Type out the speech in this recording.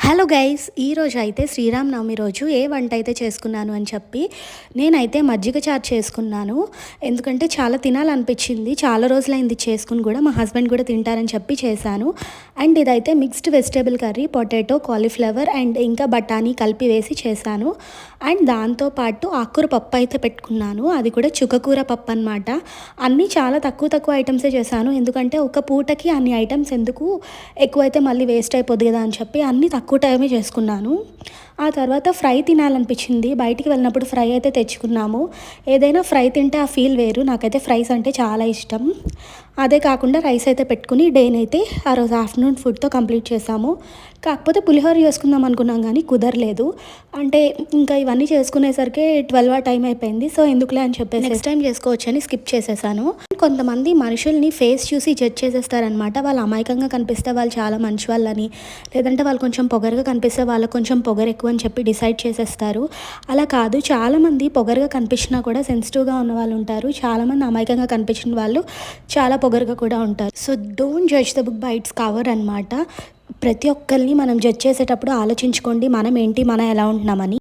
Hello guys, ఈరోజు అయితే శ్రీరామనవమి రోజు ఏ వంట అయితే చేసుకున్నాను అని చెప్పి నేనైతే మజ్జిగ చారు చేసుకున్నాను. ఎందుకంటే చాలా తినాలనిపించింది, చాలా రోజులైంది చేసుకుని కూడా. మా హస్బెండ్ కూడా తింటారని చెప్పి చేశాను. అండ్ ఇదైతే mixed vegetable curry, potato, cauliflower and ఇంకా బఠానీ కలిపి వేసి చేశాను. అండ్ దాంతోపాటు ఆకుకూర పప్పు అయితే పెట్టుకున్నాను, అది కూడా చుక్కకూర పప్పు అనమాట. అన్నీ చాలా తక్కువ ఐటమ్సే చేశాను, ఎందుకంటే ఒక పూటకి అన్ని ఐటమ్స్ ఎందుకు, ఎక్కువైతే మళ్ళీ వేస్ట్ అయిపోద్ది కదా అని చెప్పి అన్నీ తక్కువ టైమే చేసుకున్నాను. ఆ తర్వాత ఫ్రై తినాలనిపించింది, బయటికి వెళ్ళినప్పుడు ఫ్రై అయితే తెచ్చుకున్నాము. ఏదైనా ఫ్రై తింటే ఆ ఫీల్ వేరు, నాకైతే ఫ్రైస్ అంటే చాలా ఇష్టం. అదే కాకుండా రైస్ అయితే పెట్టుకుని డేనైతే ఆ రోజు ఆఫ్టర్నూన్ ఫుడ్తో కంప్లీట్ చేసాము. కాకపోతే పులిహోర చేసుకుందాం అనుకున్నాం కానీ కుదరలేదు. అంటే ఇంకా ఇవన్నీ చేసుకునేసరికి 12 ఆ టైం అయిపోయింది. సో ఎందుకులే అని చెప్పేసి నెక్స్ట్ టైం చేసుకోవచ్చని స్కిప్ చేసేసాను. కొంతమంది మనుషుల్ని ఫేస్ చూసి జడ్జ్ చేసేస్తారనమాట. వాళ్ళు అమాయకంగా కనిపిస్తే వాళ్ళు చాలా మంచి వాళ్ళని, లేదంటే వాళ్ళు కొంచెం పొగరుగా కనిపిస్తే వాళ్ళకి కొంచెం పొగరు ఎక్కువ అని చెప్పి డిసైడ్ చేసేస్తారు. అలా కాదు, చాలామంది పొగరుగా కనిపించినా కూడా సెన్సిటివ్గా ఉన్న వాళ్ళు ఉంటారు. చాలామంది అమాయకంగా కనిపించిన వాళ్ళు చాలా పొగరుగా కూడా ఉంటారు. So don't judge the book by its cover అనమాట. ప్రతి ఒక్కరిని మనం జడ్జ్ చేసేటప్పుడు ఆలోచించుకోండి, మనం ఏంటి, మనం ఎలా ఉంటున్నామని.